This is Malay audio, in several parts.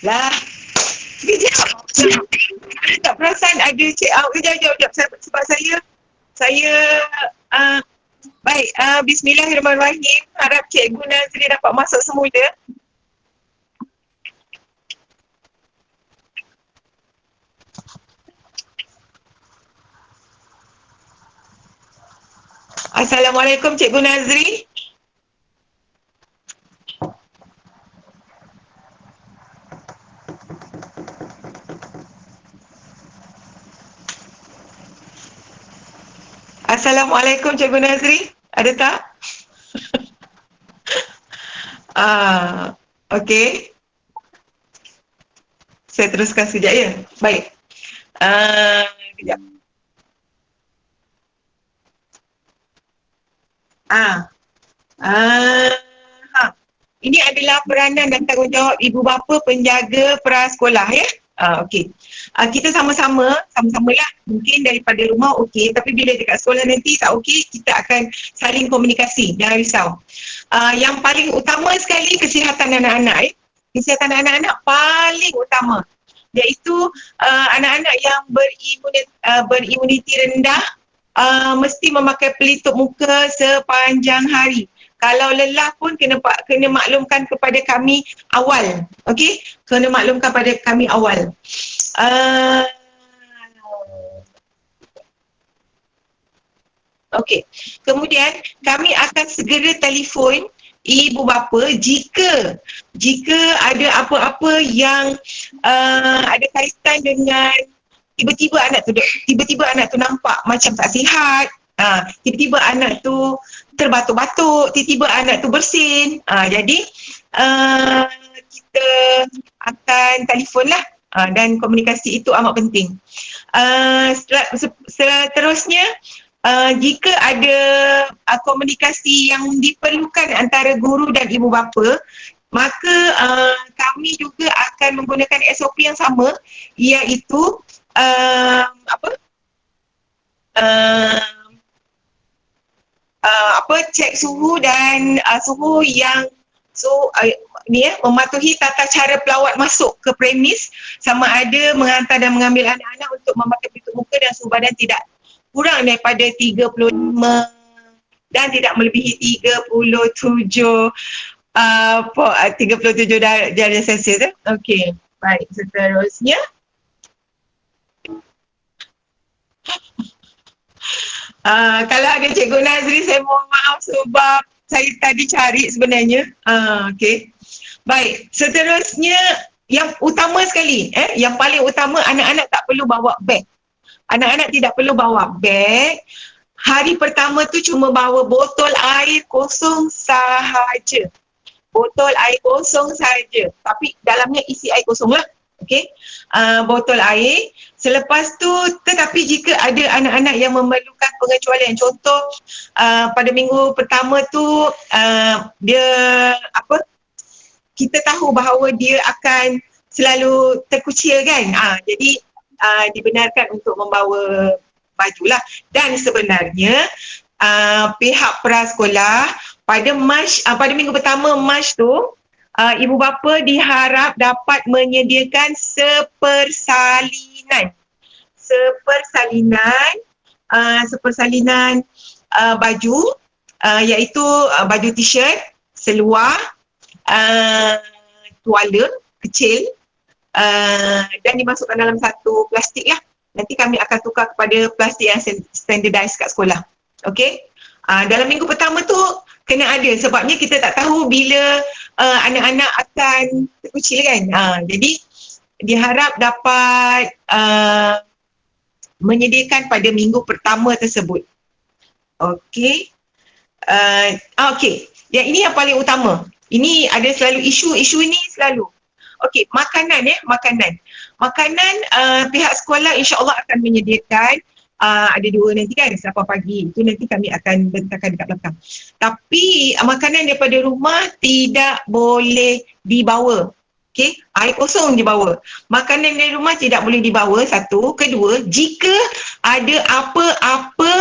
Lah, kejap. Tak perasan ada cik. Kejap. Sebab saya uh, baik. Bismillahirrahmanirrahim. Harap Cikgu Nazri dapat masuk semula. Assalamualaikum Cikgu Nazri. Assalamualaikum Cikgu Nazri. Ada tak? Okey. Saya teruskan sekejap ya. Baik. Kejap. Ini adalah peranan dan tanggungjawab ibu bapa penjaga prasekolah ya. Okey. Kita sama-sama lah. Mungkin daripada rumah okey, tapi bila dekat sekolah nanti tak okey, kita akan saling komunikasi. Jangan risau. Yang paling utama sekali kesihatan anak-anak. Kesihatan anak-anak paling utama. Iaitu anak-anak yang berimuniti rendah mesti memakai pelitup muka sepanjang hari. Kalau lelah pun kena maklumkan kepada kami awal. Okey? Kena maklumkan pada kami awal. Okey. Kemudian kami akan segera telefon ibu bapa jika ada apa-apa yang ada kaitan dengan tiba-tiba anak tu nampak macam tak sihat, tiba-tiba anak tu terbatuk-batuk, tiba-tiba anak tu bersin. Jadi kita akan telefon lah, dan komunikasi itu amat penting. Seterusnya, jika ada komunikasi yang diperlukan antara guru dan ibu bapa, maka kami juga akan menggunakan SOP yang sama, iaitu cek suhu dan suhu yang mematuhi tata cara pelawat masuk ke premis, sama ada mengantar dan mengambil anak-anak untuk memakai pelitup muka dan suhu badan tidak kurang daripada 35 dan tidak melebihi 37 darjah Celsius. Okey, baik, seterusnya. Kalau ada Cikgu Nazri, saya mohon maaf sebab saya tadi cari sebenarnya. Okey. Baik, seterusnya yang utama sekali, yang paling utama, anak-anak tak perlu bawa beg. Anak-anak tidak perlu bawa beg. Hari pertama tu cuma bawa botol air kosong sahaja. Botol air kosong sahaja. Tapi dalamnya isi air kosong lah. Okey, botol air. Selepas tu, tetapi jika ada anak-anak yang memerlukan pengecualian, contoh pada minggu pertama tu kita tahu bahawa dia akan selalu terkucil kan, jadi dibenarkan untuk membawa baju lah. Dan sebenarnya pihak prasekolah pada minggu pertama Mac tu, ibu bapa diharap dapat menyediakan sepersalinan baju, iaitu baju t-shirt, seluar, tuala kecil, dan dimasukkan dalam satu plastik lah. Nanti kami akan tukar kepada plastik yang standardized kat sekolah. Okey? Dalam minggu pertama tu kena ada, sebabnya kita tak tahu bila anak-anak akan terkucil kan. Jadi diharap dapat menyediakan pada minggu pertama tersebut. Okey. Okey. Yang ini yang paling utama. Ini ada selalu isu ini selalu. Okey, makanan. Makanan pihak sekolah insya-Allah akan menyediakan. Ada dua nanti kan, sarapan pagi. Itu nanti kami akan bentangkan dekat belakang. Tapi makanan daripada rumah tidak boleh dibawa. Okey, air kosong dibawa. Makanan dari rumah tidak boleh dibawa, satu. Kedua, jika ada apa-apa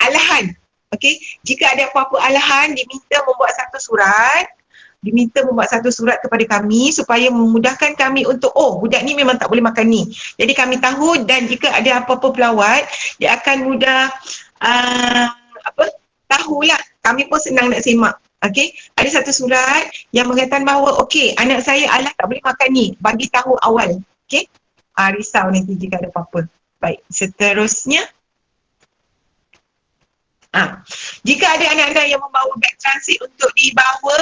alahan Okey, jika ada apa-apa alahan diminta membuat satu surat kepada kami supaya memudahkan kami untuk budak ni memang tak boleh makan ni. Jadi kami tahu, dan jika ada apa-apa pelawat dia akan mudah tahulah, kami pun senang nak semak. Okey, ada satu surat yang mengatakan bahawa okey, anak saya Alah tak boleh makan ni, bagi tahu awal. Okey, risau nanti jika ada apa-apa. Baik, seterusnya jika ada anak-anak yang membawa beg transit untuk dibawa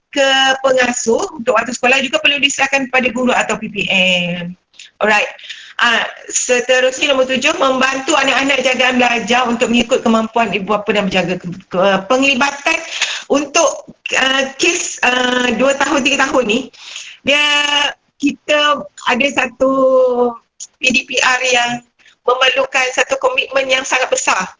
ke pengasuh untuk waktu sekolah, juga perlu diserahkan kepada guru atau PPM. Alright. Seterusnya nombor 7, membantu anak-anak jagaan belajar untuk mengikut kemampuan ibu bapa dan menjaga penglibatan untuk kes 2 tahun 3 tahun ni. Kita ada satu PDPR yang memerlukan satu komitmen yang sangat besar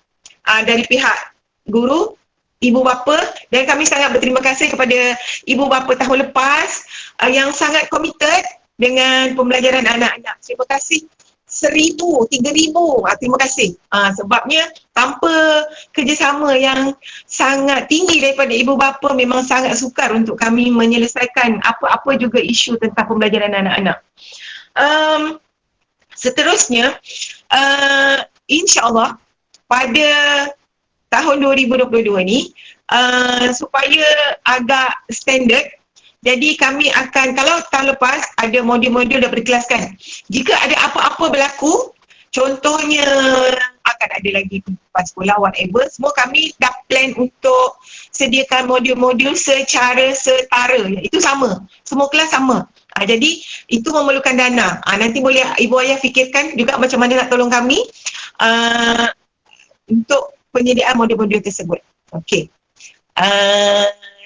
dari pihak guru, ibu bapa, dan kami sangat berterima kasih kepada ibu bapa tahun lepas yang sangat committed dengan pembelajaran anak-anak. Terima kasih 1,000, 3,000. Terima kasih. Sebabnya tanpa kerjasama yang sangat tinggi daripada ibu bapa, memang sangat sukar untuk kami menyelesaikan apa-apa juga isu tentang pembelajaran anak-anak. Seterusnya, insya-Allah pada tahun 2022 ni, supaya agak standard, jadi kami akan, kalau tahun lepas ada modul-modul dah berkelaskan, jika ada apa-apa berlaku, contohnya akan ada lagi pas sekolah, whatever, semua kami dah plan untuk sediakan modul-modul secara setara, itu sama, semua kelas sama. Jadi itu memerlukan dana. Nanti boleh ibu ayah fikirkan juga macam mana nak tolong kami untuk penyediaan modul-modul tersebut. Okey.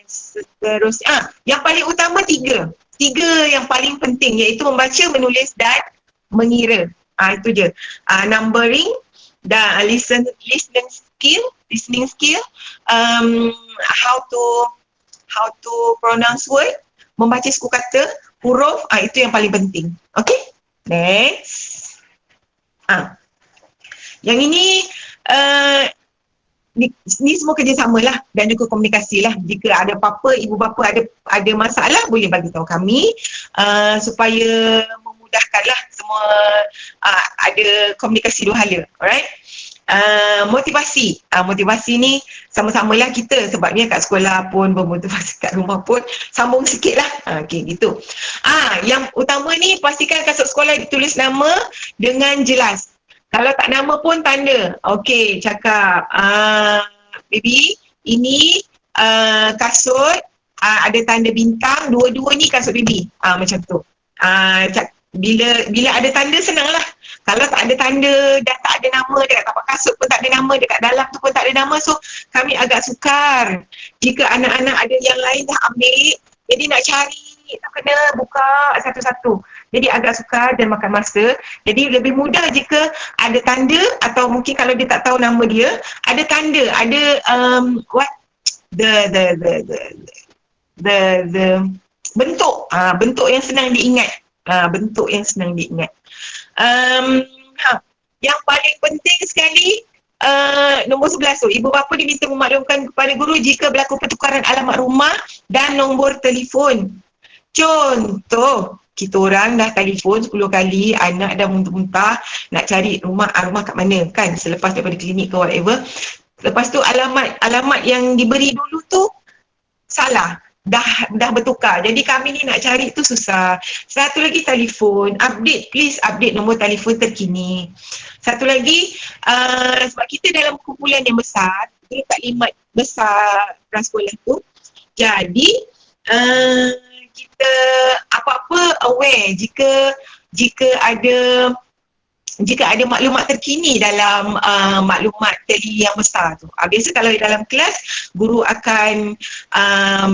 Seterusnya, yang paling utama tiga yang paling penting, iaitu membaca, menulis dan mengira. Itu je. Numbering dan listening skill, how to pronounce word, membaca suku kata, huruf, itu yang paling penting. Okey? Next. Yang ini ni semua kerjasama lah dan juga komunikasi lah. Jika ada apa-apa, ibu bapa ada masalah, boleh bagi tahu kami supaya memudahkan lah semua, ada komunikasi dua hala. Alright. Motivasi ni sama-samalah kita, sebabnya kat sekolah pun bermotivasi, kat rumah pun sambung sikit lah. Okay, gitu. Yang utama ni, pastikan kasut sekolah ditulis nama dengan jelas. Kalau tak nama pun tanda. Okey, cakap, baby, ini kasut ada tanda bintang, dua-dua ni kasut baby. Macam tu. Bila ada tanda, senanglah. Kalau tak ada tanda dan tak ada nama, dekat tapak kasut pun tak ada nama, dekat dalam tu pun tak ada nama, so kami agak sukar. Jika anak-anak ada yang lain dah ambil, jadi nak cari, tak kena buka satu-satu. Jadi agak sukar dan makan masa. Jadi lebih mudah jika ada tanda, atau mungkin kalau dia tak tahu nama dia, ada tanda, ada the bentuk, bentuk yang senang diingat. Yang paling penting sekali, nombor 11 tu, ibu bapa diminta memaklumkan kepada guru jika berlaku pertukaran alamat rumah dan nombor telefon. Contoh, kita orang dah telefon 10 kali, anak dah muntah-muntah nak cari rumah kat mana kan, selepas daripada klinik ke whatever. Lepas tu alamat yang diberi dulu tu salah, dah bertukar. Jadi kami ni nak cari tu susah. Satu lagi telefon, please update nombor telefon terkini. Satu lagi, sebab kita dalam kumpulan yang besar, dekat limat besar prasekolah tu, jadi kita apa-apa aware jika ada maklumat terkini dalam maklumat tele yang besar tu. Biasa kalau dalam kelas, guru akan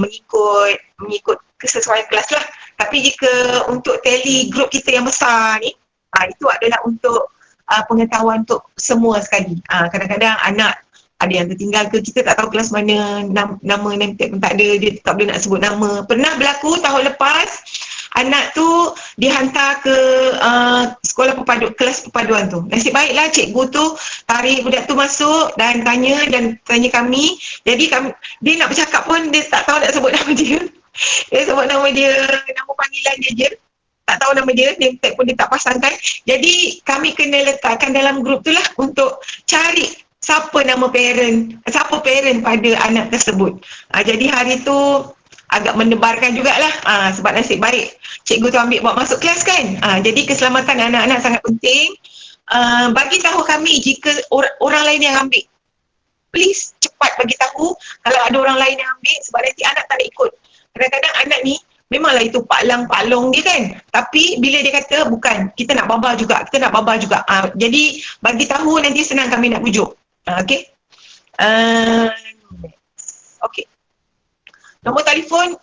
mengikut kesesuaian kelas lah. Tapi jika untuk tele group kita yang besar ni, itu adalah untuk pengetahuan untuk semua sekali. Kadang-kadang anak ada yang tertinggal ke, kita tak tahu kelas mana, nama name tag pun tak ada, dia tak boleh nak sebut nama. Pernah berlaku tahun lepas, anak tu dihantar ke sekolah kelas perpaduan tu. Nasib baiklah cikgu tu tarik budak tu masuk dan tanya kami. Jadi dia nak bercakap pun dia tak tahu nak sebut nama dia. Dia sebut nama dia, nama panggilan dia je. Tak tahu nama dia, name tag pun dia tak pasangkan. Jadi kami kena letakkan dalam grup tu lah untuk cari siapa parent pada anak tersebut. Jadi hari tu agak mendebarkan jugalah, sebab nasib baik cikgu tu ambil bawa masuk kelas kan. Jadi keselamatan anak-anak sangat penting. Bagi tahu kami jika orang lain yang ambil. Please cepat bagi tahu kalau ada orang lain yang ambil, sebab nanti anak tak nak ikut. Kadang-kadang anak ni memanglah itu Pak Long dia kan, tapi bila dia kata bukan, kita nak babah juga. Jadi bagi tahu, nanti senang kami nak pujuk. Okay. Okay. Nombor telefon,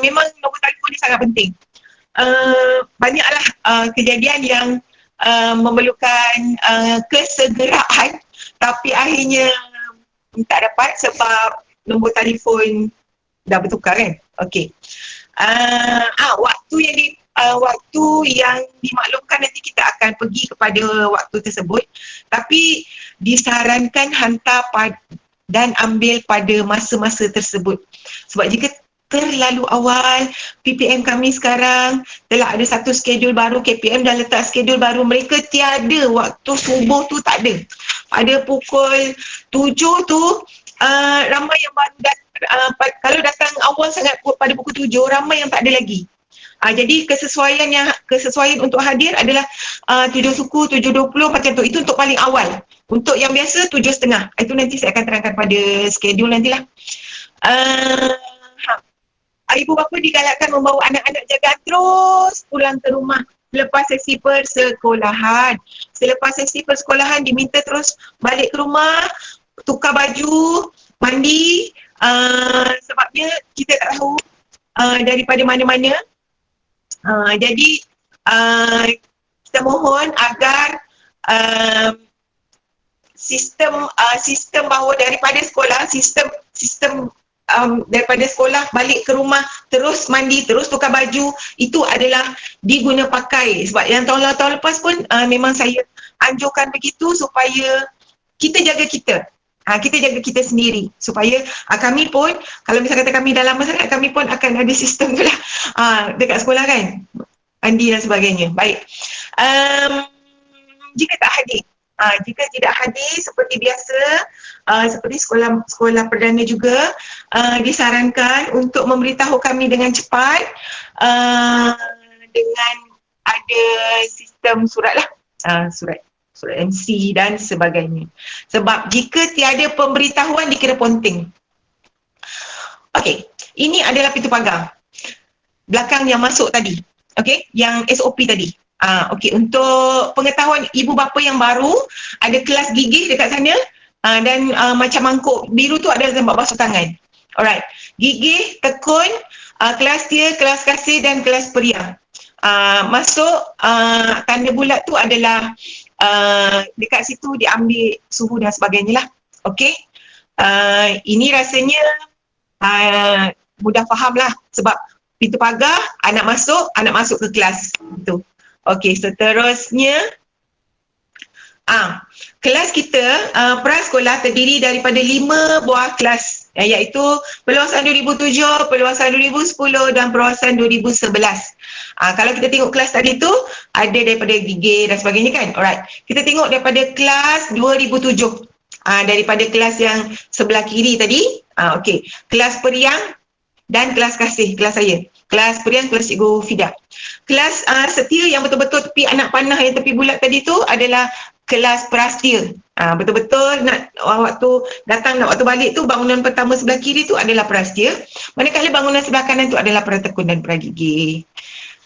memang nombor telefon ni sangat penting. Banyaklah kejadian yang memerlukan kesegeraan, tapi akhirnya tak dapat sebab nombor telefon dah bertukar kan. Okay. Waktu yang dimaklumkan, nanti kita akan pergi kepada waktu tersebut, tapi disarankan hantar dan ambil pada masa-masa tersebut. Sebab jika terlalu awal, PPM kami sekarang telah ada satu skedul baru, KPM dah letak skedul baru, mereka tiada waktu subuh tu, tak ada. Pada pukul 7 tu, ramai yang baru kalau datang awal sangat pada pukul 7, ramai yang tak ada lagi. Jadi kesesuaian untuk hadir adalah 7 suku, 7.20 macam tu. Itu untuk paling awal. Untuk yang biasa 7.30. Itu nanti saya akan terangkan pada skedul nantilah. Ibu bapa digalakkan membawa anak-anak jagaan terus pulang ke rumah selepas sesi persekolahan. Selepas sesi persekolahan diminta terus balik ke rumah, tukar baju, mandi, sebabnya kita tak tahu daripada mana-mana. Jadi kita mohon agar sistem bahawa daripada sekolah, daripada sekolah balik ke rumah terus mandi, terus tukar baju, itu adalah diguna pakai. Sebab yang tahun lepas pun memang saya anjurkan begitu supaya kita jaga kita. Kita jaga kita sendiri supaya kami pun, kalau misalnya kata kami dah lama sangat, kami pun akan ada sistem tu lah dekat sekolah kan, mandi dan sebagainya. Baik, jika tak hadir, jika tidak hadir seperti biasa, seperti sekolah perdana juga, disarankan untuk memberitahu kami dengan cepat, dengan ada sistem surat lah, surat MC dan sebagainya. Sebab jika tiada pemberitahuan dikira ponting. Okey, ini adalah pintu pagar belakang yang masuk tadi. Okey, yang SOP tadi. Okey, untuk pengetahuan ibu bapa yang baru, ada kelas gigih dekat sana, dan macam mangkuk biru tu ada tempat basuh tangan. Alright, gigih, tekun, kelas tier, kelas kasih dan kelas periang. Masuk, tanda bulat tu adalah dekat situ diambil suhu dan sebagainya lah. Okey, ini rasanya mudah faham lah, sebab pintu pagar, anak masuk ke kelas itu. Okey, seterusnya kelas kita prasekolah terdiri daripada 5 buah kelas, iaitu perluasan 2007, perluasan 2010 dan perluasan 2011. Kalau kita tengok kelas tadi tu ada daripada gigih dan sebagainya kan. Alright, kita tengok daripada kelas 2007, daripada kelas yang sebelah kiri tadi. Okey, kelas periang dan kelas kasih, kelas saya. Kelas periang, kelas Cikgu Fida. Kelas setia yang betul-betul tepi anak panah yang tepi bulat tadi tu adalah kelas prasetia. Betul-betul nak waktu datang nak waktu balik tu, bangunan pertama sebelah kiri tu adalah prasetia, manakala bangunan sebelah kanan tu adalah pratekun dan pragigih.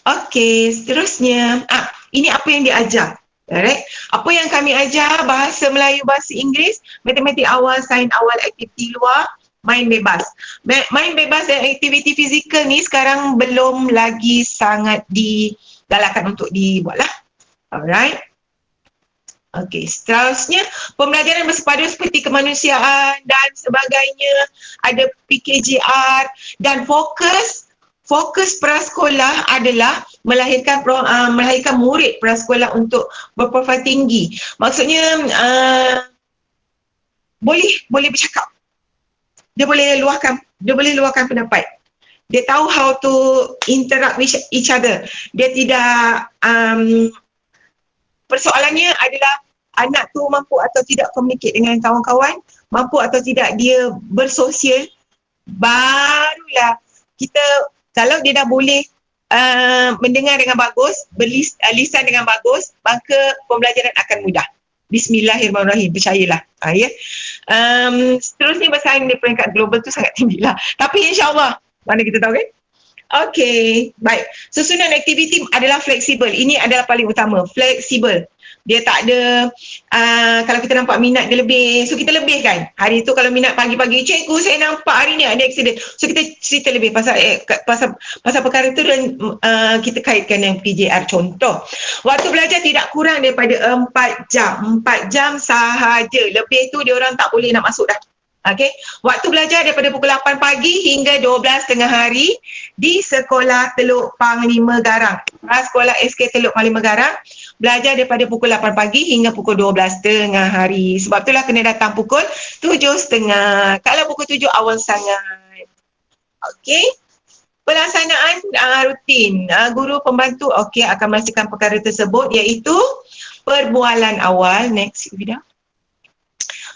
Okey, seterusnya ini apa yang diajar. Alright, apa yang kami ajar: bahasa Melayu, bahasa Inggeris, matematik awal, sains awal, aktiviti luar, main bebas. Main bebas dan aktiviti fizikal ni sekarang belum lagi sangat digalakkan untuk dibuat lah. Alright. Okey, seterusnya pembelajaran bersepadu seperti kemanusiaan dan sebagainya, ada PKJR dan fokus prasekolah adalah melahirkan murid prasekolah untuk berprofil tinggi. Maksudnya boleh bercakap. Dia boleh luahkan pendapat. Dia tahu how to interact with each other. Dia tidak persoalannya adalah anak tu mampu atau tidak communicate dengan kawan-kawan, mampu atau tidak dia bersosial, barulah kita, kalau dia dah boleh mendengar dengan bagus, lisan dengan bagus, maka pembelajaran akan mudah. Bismillahirrahmanirrahim, percayalah. Ya. Seterusnya bersaing di peringkat global tu sangat tinggi lah. Tapi insyaAllah, mana kita tahu kan? Okey, baik. Susunan aktiviti adalah fleksibel. Ini adalah paling utama, fleksibel. Dia tak ada, kalau kita nampak minat dia lebih, so kita lebihkan. Hari tu kalau minat pagi-pagi, cikgu saya nampak hari ni ada accident. So kita cerita lebih pasal perkara tu dan kita kaitkan dengan PJR. Contoh, waktu belajar tidak kurang daripada 4 jam. 4 jam sahaja. Lebih tu dia orang tak boleh nak masuk dah. Okey, waktu belajar daripada pukul 8 pagi hingga 12 tengah hari di sekolah Teluk Panglima Garang. Sekolah SK Teluk Panglima Garang belajar daripada pukul 8 pagi hingga pukul 12 tengah hari. Sebab itulah kena datang pukul 7.30. Kalau pukul 7 awal sangat. Okey. Pelaksanaan rutin. Guru pembantu akan melaksanakan perkara tersebut iaitu perbualan awal. Next, Vida.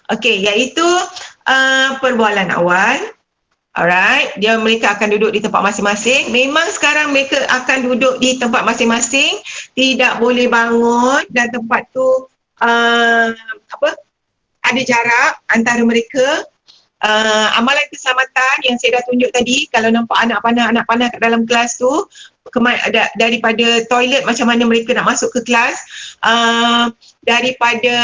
Okey, iaitu perbualan awal. Alright, mereka akan duduk di tempat masing-masing. Memang sekarang mereka akan duduk di tempat masing-masing, tidak boleh bangun dan tempat tu ada jarak antara mereka. Amalan keselamatan yang saya dah tunjuk tadi, kalau nampak anak panah kat dalam kelas tu, daripada toilet macam mana mereka nak masuk ke kelas, daripada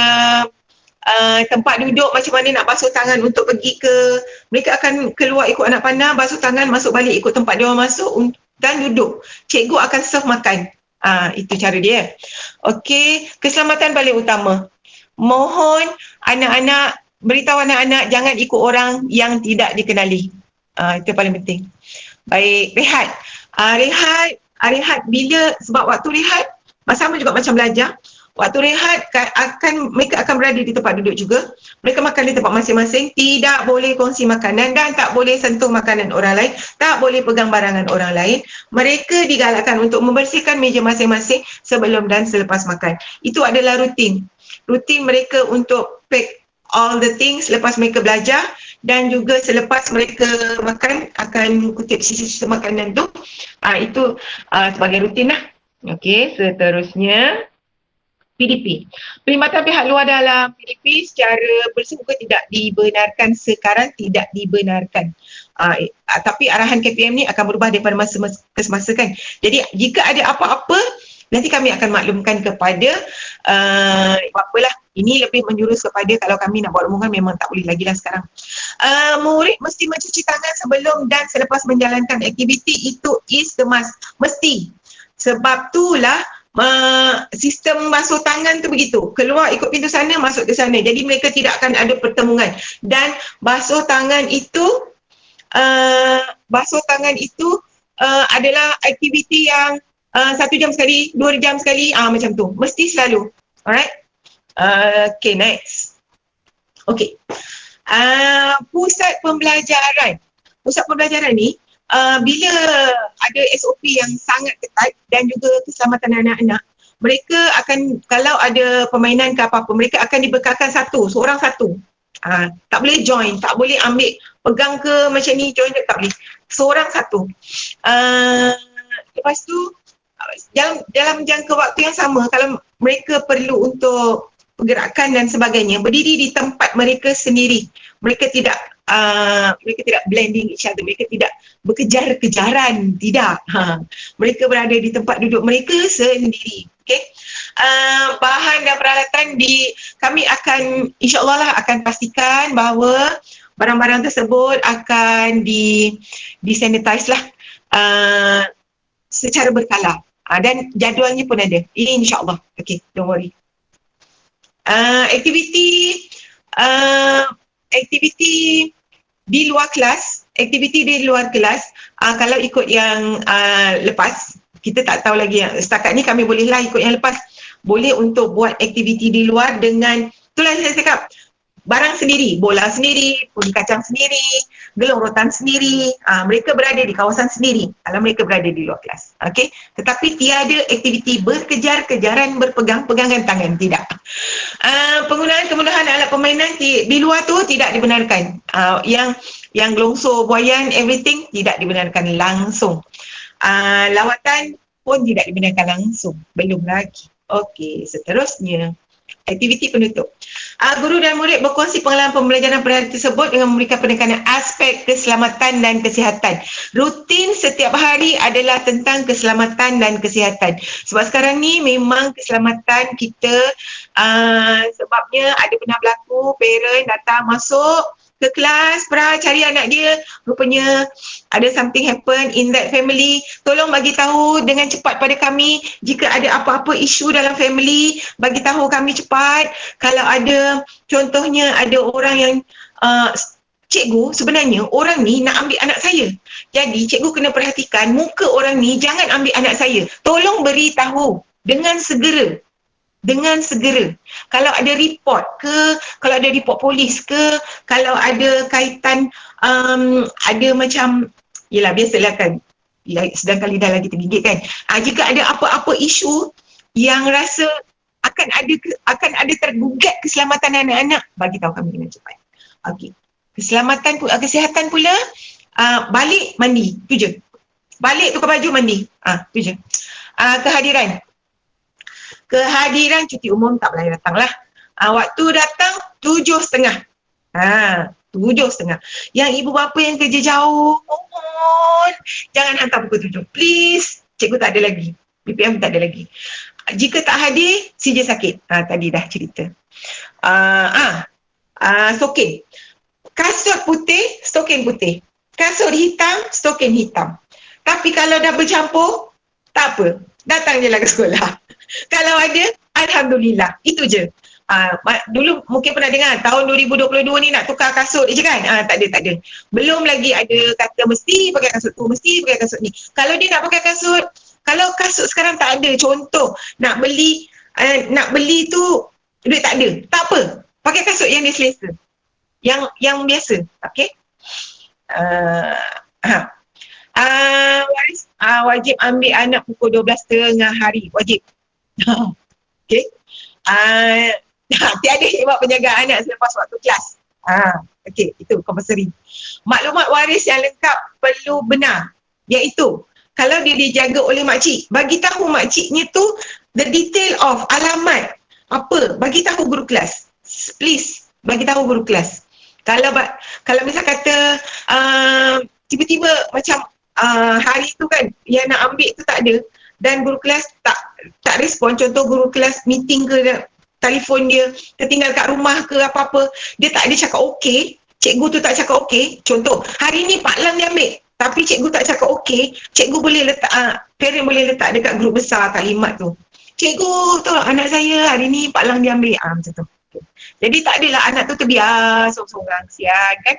tempat duduk macam mana nak basuh tangan untuk pergi ke, mereka akan keluar ikut anak panah, basuh tangan, masuk balik ikut tempat dia orang masuk dan duduk. Cikgu akan serve makan. Itu cara dia. Okey, keselamatan paling utama. Mohon beritahu anak-anak jangan ikut orang yang tidak dikenali. Itu paling penting. Baik, rehat. Rehat bila, sebab waktu rehat sama juga macam belajar. Waktu rehat mereka akan berada di tempat duduk juga. Mereka makan di tempat masing-masing. Tidak boleh kongsi makanan dan tak boleh sentuh makanan orang lain. Tak boleh pegang barangan orang lain. Mereka digalakkan untuk membersihkan meja masing-masing sebelum dan selepas makan. Itu adalah rutin. Rutin mereka untuk pack all the things lepas mereka belajar dan juga selepas mereka makan akan kutip sisa-sisa makanan tu. Itu sebagai rutin lah. Okey, seterusnya. PDP. Perkhidmatan pihak luar dalam PDP secara bersungguh tidak dibenarkan sekarang, tidak dibenarkan. Tapi arahan KPM ni akan berubah daripada masa ke semasa kan. Jadi jika ada apa-apa, nanti kami akan maklumkan kepada apalah. Ini lebih menjurus kepada kalau kami nak buat rumungan memang tak boleh lagi lah sekarang. Murid mesti mencuci tangan sebelum dan selepas menjalankan aktiviti, itu is the must. Mesti. Sebab itulah sistem basuh tangan tu begitu, keluar ikut pintu sana, masuk ke sana, jadi mereka tidak akan ada pertemuan. Dan basuh tangan itu adalah aktiviti yang 1 jam sekali, 2 jam sekali, macam tu, mesti selalu. Alright. Okay, next. Okay. Pusat pembelajaran ni bila ada SOP yang sangat ketat dan juga keselamatan anak-anak, mereka akan, kalau ada permainan ke apa-apa, mereka akan dibekalkan seorang satu. Tak boleh join, tak boleh ambil, pegang ke macam ni, join tak boleh. Seorang satu. Lepas tu, dalam jangka waktu yang sama, kalau mereka perlu untuk pergerakan dan sebagainya, berdiri di tempat mereka sendiri. Mereka tidak blending each other, mereka tidak berkejar-kejaran, tidak. Mereka berada di tempat duduk mereka sendiri. Okay. Bahan dan peralatan kami akan, insyaAllah lah akan pastikan bahawa barang-barang tersebut akan disanitize lah secara berkala. Dan jadualnya pun ada. Ini insyaAllah. Okay, don't worry. Aktiviti uh, aktiviti di luar kelas, kalau ikut yang lepas, kita tak tahu lagi yang setakat ni kami bolehlah ikut yang lepas. Boleh untuk buat aktiviti di luar dengan, itulah saya cakap, barang sendiri, bola sendiri, pudi kacang sendiri, gelong rotan sendiri, mereka berada di kawasan sendiri kalau mereka berada di luar kelas. Okey, tetapi tiada aktiviti berkejar-kejaran, berpegang-pegangan tangan, tidak. Penggunaan kemudahan alat permainan di luar tu tidak dibenarkan. Yang gelongso, buayan, everything tidak dibenarkan langsung. Lawatan pun tidak dibenarkan langsung, belum lagi. Okey, seterusnya aktiviti penutup. Guru dan murid berkongsi pengalaman pembelajaran pada hari tersebut dengan memberikan penekanan aspek keselamatan dan kesihatan. Rutin setiap hari adalah tentang keselamatan dan kesihatan. Sebab sekarang ni memang keselamatan kita, sebabnya ada pernah berlaku parent datang masuk ke kelas, cari anak dia, rupanya ada something happen in that family. Tolong bagi tahu dengan cepat pada kami jika ada apa-apa isu dalam family, bagi tahu kami cepat. Kalau ada, contohnya ada orang yang cikgu, sebenarnya orang ni nak ambil anak saya. Jadi cikgu kena perhatikan muka orang ni, jangan ambil anak saya. Tolong beritahu dengan segera. Kalau ada report ke, kalau ada report polis ke, kalau ada kaitan, ada macam, yelah biasalah kan, sedangkan lidah lagi tergigit kan. Jika ada apa-apa isu yang rasa akan ada tergugat keselamatan anak-anak, bagi tahu kami dengan cepat. Okey. Kesihatan pula, balik mandi, tu je. Balik tukar baju mandi, tu je. Kehadiran cuti umum tak boleh datang lah. Waktu datang 7.30. 7.30. Yang ibu bapa yang kerja jauh, mohon jangan hantar pukul 7. Please, cikgu tak ada lagi. BPM tak ada lagi. Jika tak hadir, CJ sakit. Tadi dah cerita. Stokin. Kasut putih, stokin putih. Kasut hitam, stokin hitam. Tapi kalau dah bercampur, tak apa. Datang je lah ke sekolah. Kalau ada, alhamdulillah. Itu je. Dulu mungkin pernah dengar tahun 2022 ni nak tukar kasut je kan? Tak ada. Belum lagi ada kata mesti pakai kasut tu, mesti pakai kasut ni. Kalau dia nak pakai kasut, kalau kasut sekarang tak ada, contoh nak beli tu duit tak ada, tak apa. Pakai kasut yang dia selesa. Yang biasa. Okey? Wajib ambil anak pukul 12.30 hari. Wajib. Okey. Tiada khidmat penjaga anak selepas waktu kelas. Okey, itu compulsory. Maklumat waris yang lengkap perlu benar, iaitu kalau dia dijaga oleh makcik, bagi tahu makciknya tu the detail of alamat apa, bagi tahu guru kelas. Please, bagi tahu guru kelas. Kalau misal kata tiba-tiba macam hari tu kan yang nak ambil tu tak ada dan guru kelas tak respon, contoh guru kelas meeting ke, telefon dia tertinggal kat rumah ke apa-apa, dia tak ada cakap okey, cikgu tu tak cakap okey, contoh hari ni Pak Lang dia ambil tapi cikgu tak cakap okey, cikgu boleh letak, parent boleh letak dekat grup besar kalimat tu, cikgu tu anak saya hari ni Pak Lang dia ambil, macam tu. Okay. Jadi tak adalah anak tu terbiar seorang-seorang, sian kan.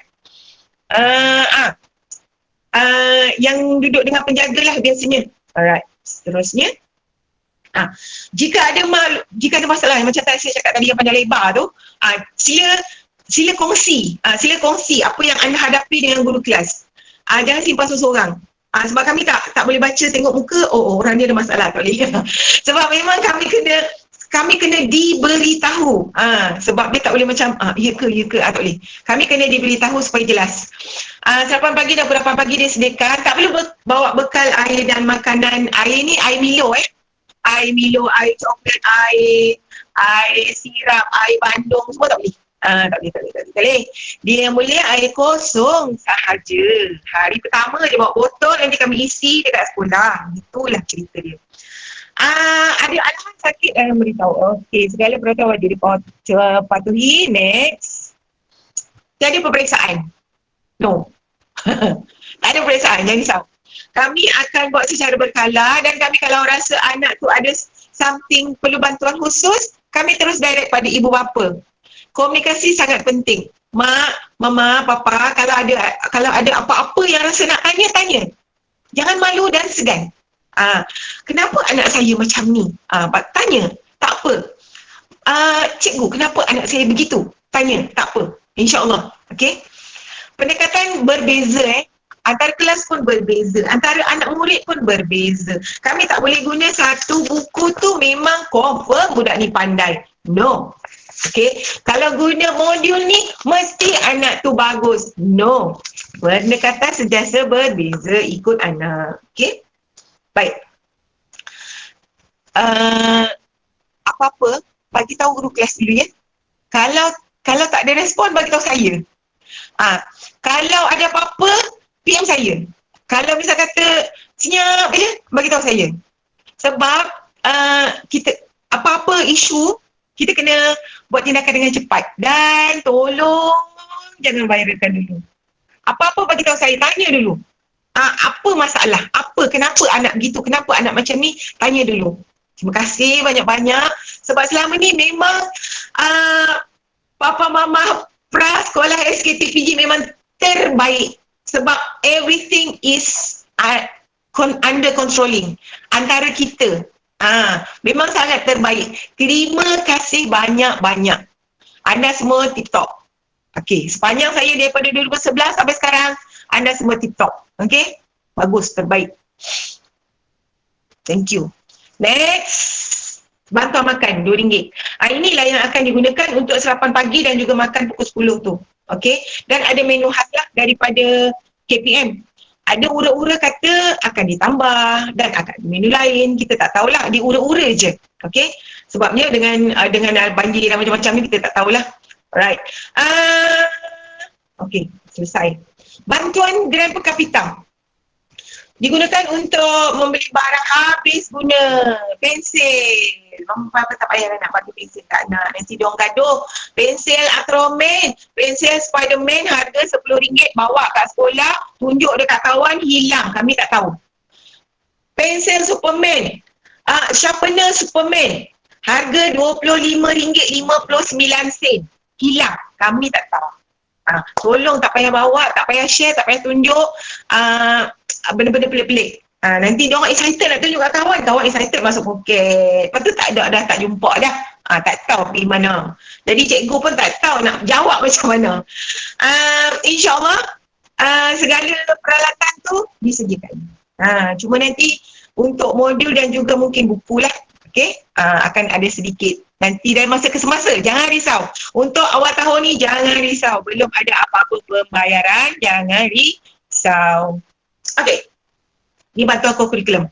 Yang duduk dengan penjaga lah biasanya. Alright, seterusnya. Jika ada masalah macam tadi saya cakap tadi yang panjang lebar tu, sila kongsi apa yang anda hadapi dengan guru kelas. Jangan simpan seorang-seorang. Sebab kami tak boleh baca tengok muka, orang dia ada masalah, tak boleh. Sebab memang kami kena diberitahu. Sebab dia tak boleh macam ya ke, tak boleh. Kami kena diberitahu supaya jelas. Sarapan pagi dan pukul 8 pagi dia sediakan. Tak perlu bawa bekal air dan makanan. Air ni air Milo air Milo, air coklat, air sirap, air bandung, semua tak boleh. Tak boleh. Dia yang boleh air kosong sahaja. Hari pertama dia bawa botol, nanti kami isi dekat sekolah. Itulah cerita dia. Ada alasan sakit dan beritahu. Okey, segala peraturan wajib dipatuhi. Next. Tiada peperiksaan. No. Tak ada peperiksaan, jangan risau. Kami akan buat secara berkala dan kami kalau rasa anak tu ada something perlu bantuan khusus, kami terus direct pada ibu bapa. Komunikasi sangat penting. Mak, mama, papa, kalau ada apa-apa yang rasa nak tanya, tanya. Jangan malu dan segan. Kenapa anak saya macam ni? Tanya, tak apa. Cikgu, kenapa anak saya begitu? Tanya, tak apa. InsyaAllah. Okay? Pendekatan berbeza antara kelas pun berbeza, antara anak murid pun berbeza. Kami tak boleh guna satu buku tu memang confirm budak ni pandai. No. Okay, kalau guna modul ni mesti anak tu bagus. No. Pendekatan sentiasa berbeza ikut anak. Okay. Baik. Apa-apa bagi tahu guru kelas dulu ya. Kalau tak ada respon bagi tahu saya. Kalau ada apa-apa PM saya. Kalau misal kata senyap je bagi tahu saya. Sebab kita apa-apa isu kita kena buat tindakan dengan cepat dan tolong jangan viralkan dulu. Apa-apa bagi tahu saya, tanya dulu. Apa masalah? Kenapa anak begitu? Kenapa anak macam ni? Tanya dulu. Terima kasih banyak-banyak sebab selama ni memang papa mama pra sekolah SKTPG memang terbaik sebab everything is under controlling antara kita. Memang sangat terbaik. Terima kasih banyak-banyak. Anda semua tip-top. Okey, sepanjang saya daripada 2011 sampai sekarang, anda semua tip-top. Okey? Bagus, terbaik. Thank you. Next. Bantuan makan, RM2. Inilah yang akan digunakan untuk sarapan pagi dan juga makan pukul 10 tu. Okey? Dan ada menu khas lah daripada KPM. Ada ura-ura kata akan ditambah dan akan menu lain. Kita tak tahulah, di ura-ura je. Okey? Sebabnya dengan banjir dan macam-macam ni kita tak tahulah. Alright. Okey, selesai. Bantuan gram per kapita. Digunakan untuk membeli barang habis guna. Pensil. Mama tak payah nak bagi pensil kat anak. Nanti diorang gaduh. Pensil Acroman, pensil Spiderman harga RM10 bawa kat sekolah, tunjuk dekat kawan, hilang. Kami tak tahu. Pensil Superman, sharpener Superman, harga RM25.59. Hilang. Kami tak tahu. Tolong tak payah bawa, tak payah share, tak payah tunjuk benda-benda pelik-pelik. Nanti diorang excited nak tunjuk kat kawan, kawan excited masuk poket. Lepas tu tak ada dah, tak jumpa dah. Tak tahu pergi mana. Jadi cikgu pun tak tahu nak jawab macam mana. InsyaAllah segala peralatan tu disediakan. Cuma nanti untuk modul dan juga mungkin buku lah. Okay? Akan ada sedikit. Nanti dari masa ke semasa, jangan risau. Untuk awal tahun ni, jangan risau. Belum ada apa-apa pembayaran, jangan risau. Okay. Ini bantuan kurikulum.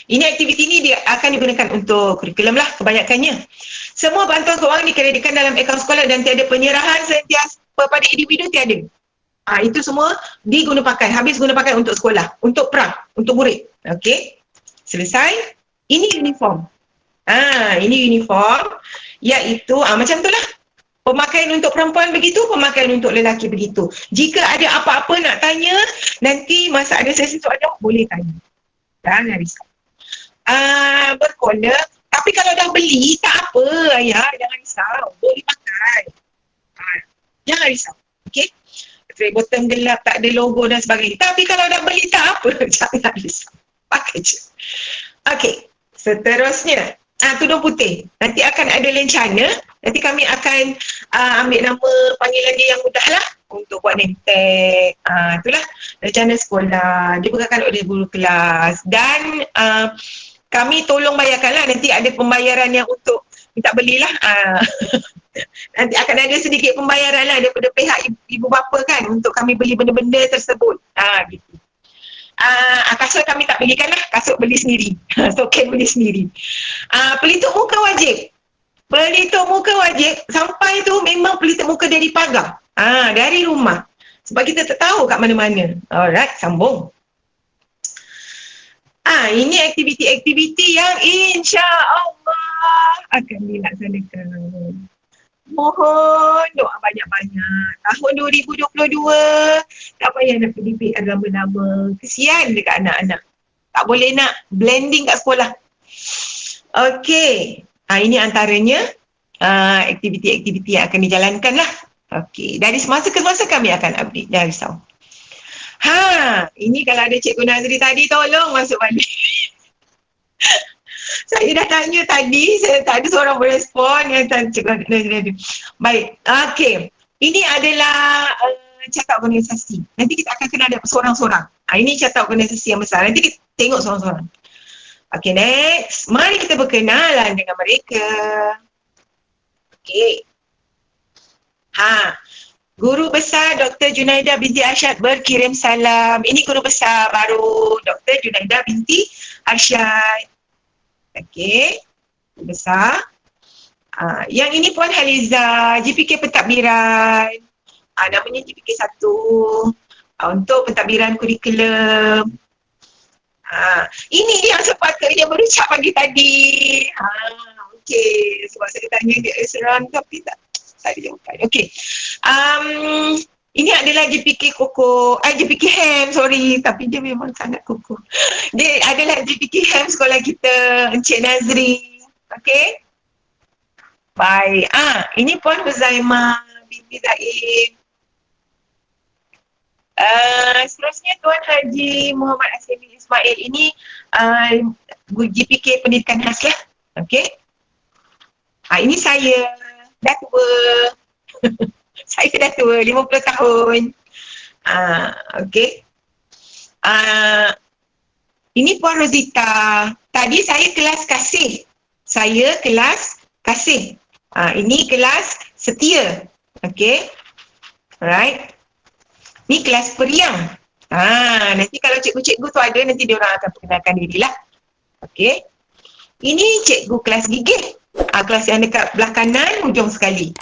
Ini aktiviti ni dia akan digunakan untuk kurikulum lah kebanyakannya. Semua bantuan kewangan dikreditkan dalam akaun sekolah dan tiada penyerahan sentiasa pada individu, tiada. Itu semua diguna pakai, habis guna pakai untuk sekolah, untuk pra, untuk murid. Okey. Selesai. Ini uniform. Ini uniform iaitu macam tu lah. Pemakaian untuk perempuan begitu, pemakaian untuk lelaki begitu. Jika ada apa-apa nak tanya, nanti masa ada sesi soalan, boleh tanya. Jangan risau. Berkola. Tapi kalau dah beli, tak apa ayah, jangan risau. Boleh pakai. Jangan risau. Okay? Tray bottom gelap, tak ada logo dan sebagainya. Tapi kalau dah beli, tak apa. Jangan risau. Pakai je. Okay. Seterusnya. Tudung putih. Nanti akan ada lencana. Nanti kami akan ambil nama panggilan dia yang mudah lah untuk buat name tag. Itulah lencana sekolah. Dipegang oleh guru kelas. Dan kami tolong bayarkan lah. Nanti ada pembayaran yang untuk minta belilah. Nanti akan ada sedikit pembayaran lah daripada pihak ibu bapa kan untuk kami beli benda-benda tersebut. Gitu. Kasut kami tak belikan lah, kasut beli sendiri. Token beli sendiri. Pelitup muka wajib. Pelitup muka wajib, sampai tu memang pelitup muka dari pagar. Dari rumah. Sebab kita tak tahu kat mana-mana. Alright, sambung. Ini aktiviti-aktiviti yang insya-Allah akan dilaksanakan. Mohon doa banyak-banyak. Tahun 2022 tak payah nak pedipik agama-agama. Kesian dekat anak-anak. Tak boleh nak blending kat sekolah. Okey. Ini antaranya. aktiviti-aktiviti yang akan dijalankan lah. Okey, dari semasa ke semasa kami akan update, jangan risau. Ini kalau ada Cikgu Nazri tadi, tolong masuk balik. Saya dah tanya tadi, saya tak ada seorang berespon yang tanya Cikgu Nazri. Baik, okey. Ini adalah carta organisasi. Nanti kita akan kena ada seorang-seorang. Ini carta organisasi yang besar. Nanti kita tengok seorang-seorang. Okey, next. Mari kita berkenalan dengan mereka. Okey. Guru besar Dr. Junaida binti Arsyad berkirim salam. Ini guru besar baru Dr. Junaida binti Arsyad. Okey. Guru besar. Yang ini Puan Haliza, GPK pentadbiran. Namanya GPK 1. Untuk pentadbiran kurikulum. Ini yang sepatutnya berucap pagi tadi. Okey. Sebab saya tanya dia seram tapi tak ada jawapan. Okey. Ini adalah GPK Koko, GPK Ham, sorry. Tapi dia memang sangat Koko. Dia adalah GPK Ham sekolah kita, Encik Nazri. Okey. Baik. Ini Puan Huzaimah binti Zaim. Seterusnya Tuan Haji Muhammad Asimi Ismail. Ini GPK Pendidikan Khas lah. Okey. Ini saya dah tua. Saya dah tua, 50 tahun. Okey. Ini Puan Rosita. Tadi saya kelas kasih. Saya kelas kasih. Ini kelas setia. Okey. Alright. Ni kelas periang. Nanti kalau cikgu-cikgu tu ada, nanti diorang akan perkenalkan dirilah. Okey. Ini cikgu kelas gigih. Kelas yang dekat belah kanan, hujung sekali.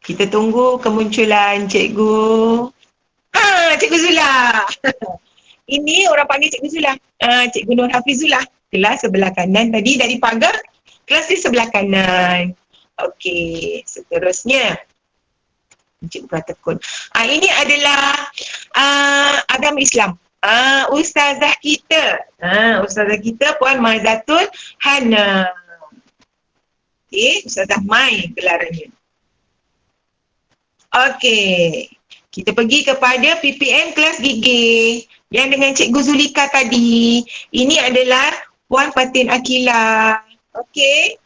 Kita tunggu kemunculan cikgu. Cikgu Zula. Ini orang panggil cikgu Zula. Cikgu Nur Hafizullah. Kelas sebelah kanan tadi dari pagar. Kelas di sebelah kanan. Okey, seterusnya. Cikgu Pratekun. Ini adalah agama Islam. Ustazah kita. Ustazah kita Puan Mazatul Hana. Okey, Ustazah Mai gelarannya. Okey. Kita pergi kepada PPM kelas gigih yang dengan Cikgu Zulika tadi. Ini adalah Puan Fatin Akila. Okey.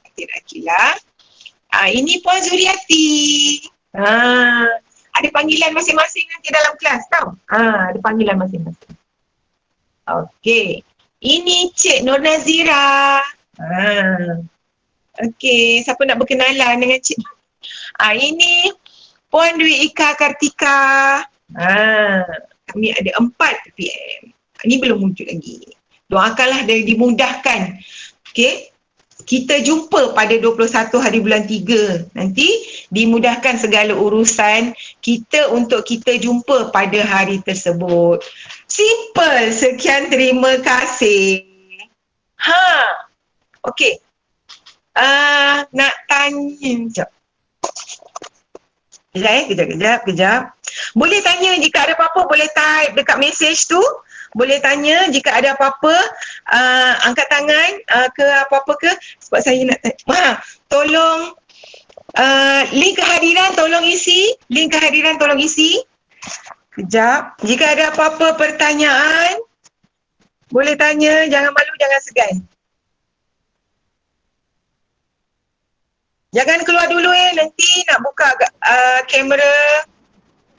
Fatin Akila. Ini Puan Zuriati. Ada panggilan masing-masing nanti dalam kelas tau. Ada panggilan masing-masing. Okey. Ini Cik Nur Nazira. Okey. Siapa nak berkenalan dengan Cik? Ini Puan Dwi Ika Kartika. Kami ada 4 PPM. Ini belum muncul lagi. Doakanlah dia dimudahkan. Okey. Kita jumpa pada 21 hari bulan 3. Nanti dimudahkan segala urusan kita untuk kita jumpa pada hari tersebut. Simple. Sekian, terima kasih. Okey. Nak tanya. Kejap. Boleh tanya jika ada apa-apa, boleh type dekat message tu. Boleh tanya jika ada apa-apa, angkat tangan ke apa-apa ke, sebab saya nak tanya. Tolong link kehadiran tolong isi. Kejap. Jika ada apa-apa pertanyaan, boleh tanya, jangan malu, jangan segan. Jangan keluar dulu nanti nak buka kamera.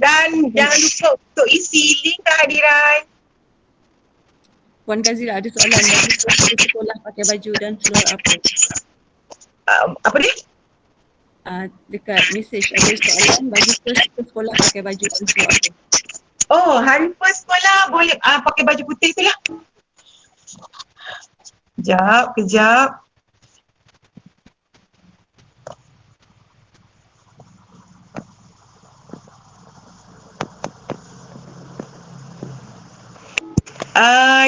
Dan jangan lupa untuk isi link kehadiran. Puan Kazila ada soalan bagi ke sekolah pakai baju dan seluar apa? Apa dia? Dekat mesej ada soalan bagi ke sekolah pakai baju dan seluar apa? Hari first sekolah boleh pakai baju putih tu lah. Kejap.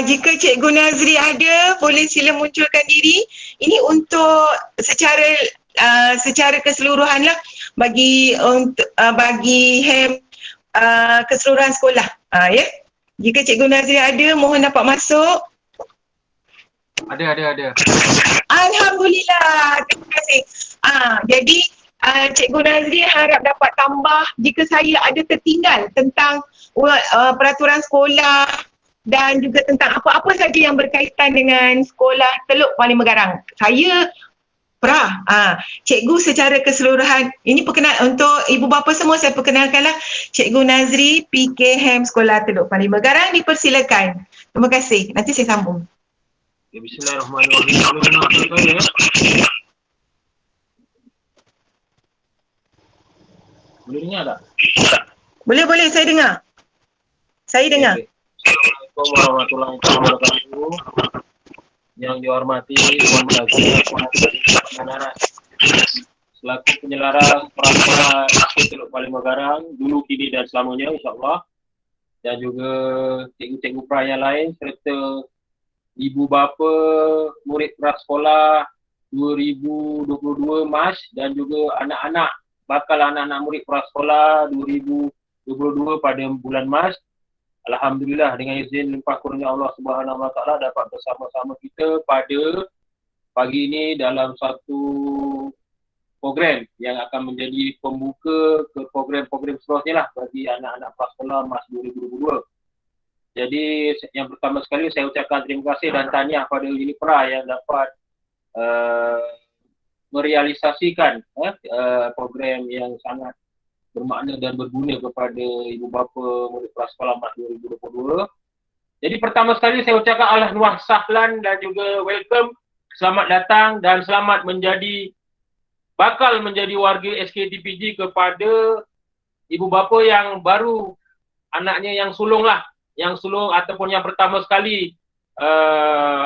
Jika Cikgu Nazri ada, boleh sila munculkan diri. Ini untuk secara keseluruhan lah bagi HEM keseluruhan sekolah. Ya. Jika Cikgu Nazri ada, mohon dapat masuk. Ada. Alhamdulillah. Terima kasih. Jadi Cikgu Nazri harap dapat tambah jika saya ada tertinggal tentang peraturan sekolah dan juga tentang apa-apa saja yang berkaitan dengan sekolah Teluk Kuala Megarang. Saya cikgu secara keseluruhan, ini perkenal untuk ibu bapa semua, saya perkenalkanlah Cikgu Nazri PKM Sekolah Teluk Kuala Megarang, dipersilakan. Terima kasih. Nanti saya sambung. Bismillahirrahmanirrahim. Boleh dengar suara saya ya? Boleh dengar tak? Boleh, saya dengar. Saya dengar. Okay. Assalamualaikum warahmatullahi wabarakatuh. Yang dihormati Tuan Nazir Manara selaku penyelaras prasekolah Teluk Kuala Megarang dulu, kini dan selamanya insyaAllah, dan juga cikgu-cikgu pra yang lain serta ibu bapa murid prasekolah 2022 Mac dan juga anak-anak bakal anak-anak murid prasekolah 2022 pada bulan Mac. Alhamdulillah, dengan izin limpah kurnia Allah Subhanahu Wa Taala dapat bersama-sama kita pada pagi ini dalam satu program yang akan menjadi pembuka ke program-program seterusnya lah bagi anak-anak prasekolah Mac 2022. Jadi yang pertama sekali saya ucapkan terima kasih dan tahniah pada Unipra yang dapat merealisasikan program yang sangat bermakna dan berguna kepada ibu bapa murid prasekolah Mac 2022. Jadi pertama sekali saya ucapkan ahlan wa sahlan dan juga welcome, selamat datang dan selamat bakal menjadi warga SKTPG kepada ibu bapa yang baru anaknya yang sulung ataupun yang pertama sekali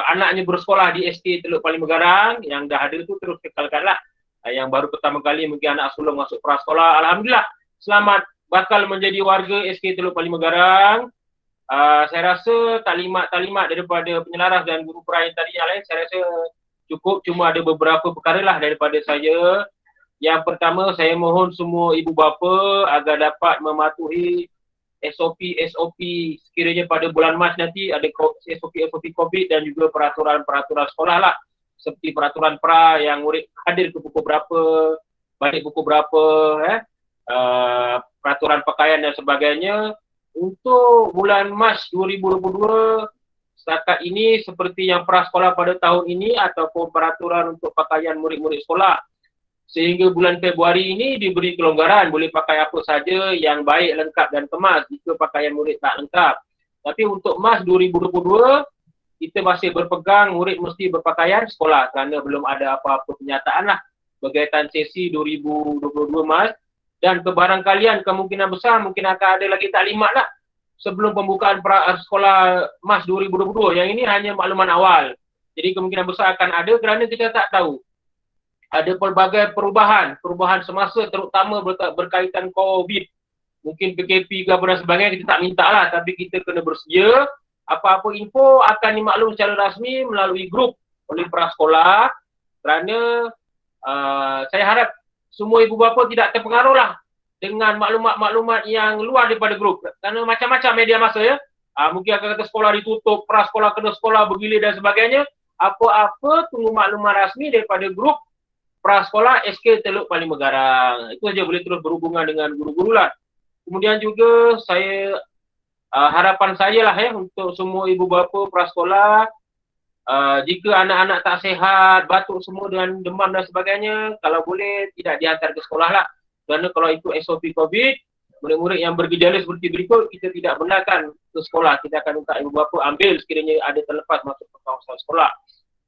anaknya bersekolah di SK Teluk Kuala Megarang. Yang dah ada tu terus kekalkanlah. Yang baru pertama kali mungkin anak sulung masuk prasekolah, alhamdulillah selamat bakal menjadi warga SK Teluk Kuala Megarang. Saya rasa taklimat daripada penyelaras dan guru pra yang tadi yang lain saya rasa cukup, cuma ada beberapa perkara lah daripada saya. Yang pertama, saya mohon semua ibu bapa agar dapat mematuhi SOP sekiranya pada bulan Mac nanti ada SOP COVID dan juga peraturan sekolah lah, seperti peraturan pra yang murid hadir ke pukul berapa, balik pukul berapa, peraturan pakaian dan sebagainya. Untuk bulan Mac 2022 setakat ini seperti yang prasekolah pada tahun ini ataupun peraturan untuk pakaian murid-murid sekolah, sehingga bulan Februari ini diberi kelonggaran, boleh pakai apa saja yang baik, lengkap dan kemas jika pakaian murid tak lengkap. Tapi untuk Mac 2022 kita masih berpegang murid mesti berpakaian sekolah kerana belum ada apa-apa penyataan lah berkaitan sesi 2022 Mac. Dan kebarangkalian kemungkinan besar mungkin akan ada lagi taklimat lah sebelum pembukaan sekolah Mac 2022. Yang ini hanya makluman awal. Jadi kemungkinan besar akan ada kerana kita tak tahu. Ada pelbagai perubahan semasa terutama berkaitan COVID. Mungkin PKP ke apa dan sebagainya kita tak minta lah, tapi kita kena bersedia. Apa-apa info akan dimaklum secara rasmi melalui grup oleh prasekolah, kerana saya harap semua ibu bapa tidak terpengaruh lah dengan maklumat-maklumat yang luar daripada grup. Kerana macam-macam media masa ya. Mungkin akan kata sekolah ditutup, prasekolah kena sekolah bergilir dan sebagainya. Apa-apa tunggu maklumat rasmi daripada grup prasekolah SK Teluk Kuala Megarang. Itu saja, boleh terus berhubungan dengan guru-guru lah. Kemudian juga harapan saya lah untuk semua ibu bapa prasekolah, jika anak-anak tak sihat, batuk semua dengan demam dan sebagainya, kalau boleh tidak dihantar ke sekolah lah. Kerana kalau itu SOP COVID, murid-murid yang bergejala seperti berikut, kita tidak benarkan ke sekolah. Kita akan minta ibu bapa ambil sekiranya ada terlepas masuk ke kawasan sekolah.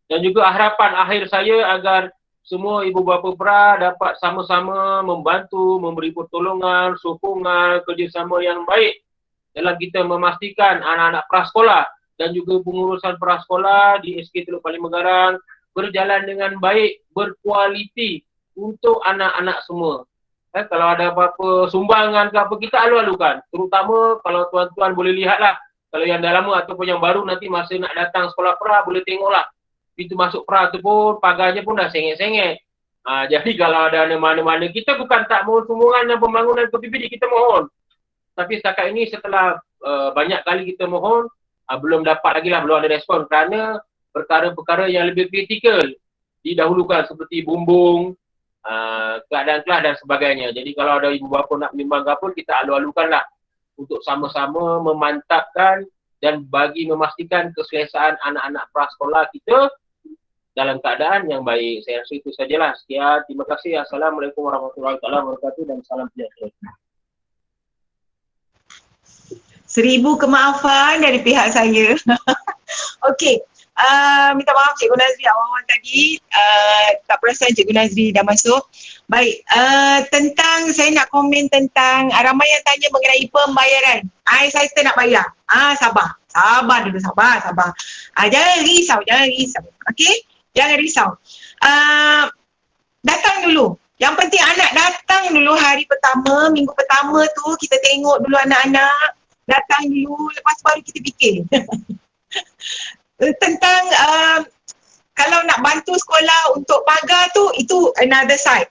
Dan juga harapan akhir saya agar semua ibu bapa pra dapat sama-sama membantu, memberi pertolongan, sokongan, kerjasama yang baik dalam kita memastikan anak-anak prasekolah dan juga pengurusan prasekolah di SK Teluk Kuala Megarang berjalan dengan baik, berkualiti untuk anak-anak semua. Kalau ada apa-apa sumbangan ke apa, kita alu-alukan. Terutama kalau tuan-tuan boleh lihatlah, kalau yang dah lama ataupun yang baru nanti masa nak datang sekolah pra, boleh tengoklah. Pintu masuk pra tu pun, pagarnya pun dah sengit-sengit. Jadi kalau ada mana-mana, kita bukan tak mohon sumbangan dan pembangunan PPBD, kita mohon. Tapi setakat ini setelah banyak kali kita mohon, belum dapat lagi lah, belum ada respon kerana perkara-perkara yang lebih kritikal didahulukan seperti bumbung, keadaan kelas dan sebagainya. Jadi kalau ada ibu bapa nak bimbang ke apa, kita alu-alukanlah untuk sama-sama memantapkan dan bagi memastikan keselesaan anak-anak prasekolah kita dalam keadaan yang baik. Saya rasa itu sajalah. Sekian. Terima kasih. Assalamualaikum warahmatullahi wabarakatuh dan salam sejahtera. 1000 kemaafan dari pihak saya. Okey. Minta maaf Cikgu Nazri awal-awal tadi tak perasan Cikgu Nazri dah masuk. Baik, tentang saya nak komen tentang ramai yang tanya mengenai pembayaran. Saya nak bayar. Sabar dulu, sabar. Jangan risau. Okey? Jangan risau. Datang dulu. Yang penting anak datang dulu hari pertama, minggu pertama tu kita tengok dulu anak-anak. Datang dulu, lepas baru kita fikir. Tentang kalau nak bantu sekolah untuk pagar tu, itu another side.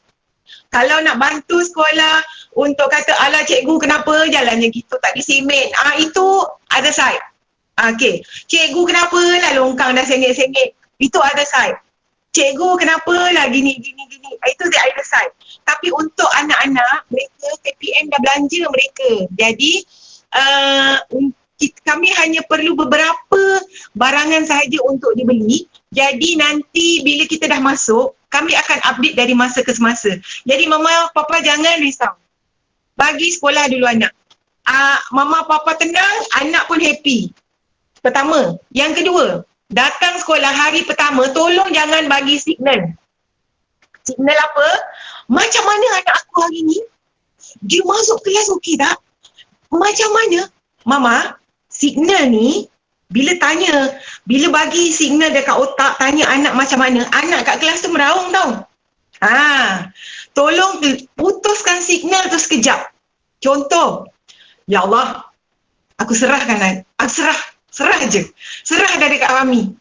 Kalau nak bantu sekolah untuk kata, alah cikgu kenapa jalannya gitu tak disimen, itu other side. Okay, cikgu kenapa lah longkang dah sengit-sengit, itu other side. Cikgu kenapa lah gini, itu the other side. Tapi untuk anak-anak, mereka KPM dah belanja mereka. Jadi kami hanya perlu beberapa barangan sahaja untuk dibeli. Jadi nanti bila kita dah masuk, kami akan update dari masa ke semasa. Jadi mama, papa jangan risau. Bagi sekolah dulu anak. Mama, papa tenang, anak pun happy. Pertama. Yang kedua, datang sekolah hari pertama, tolong jangan bagi signal. Signal apa? Macam mana anak aku hari ni? Dia masuk kelas okey tak? Macam mana? Mama, signal ni bila bagi signal dekat otak, tanya anak macam mana, anak kat kelas tu meraung tau. Tolong putuskan signal tu sekejap. Contoh, ya Allah, aku serahkan, serah je. Serah dah dekat kami.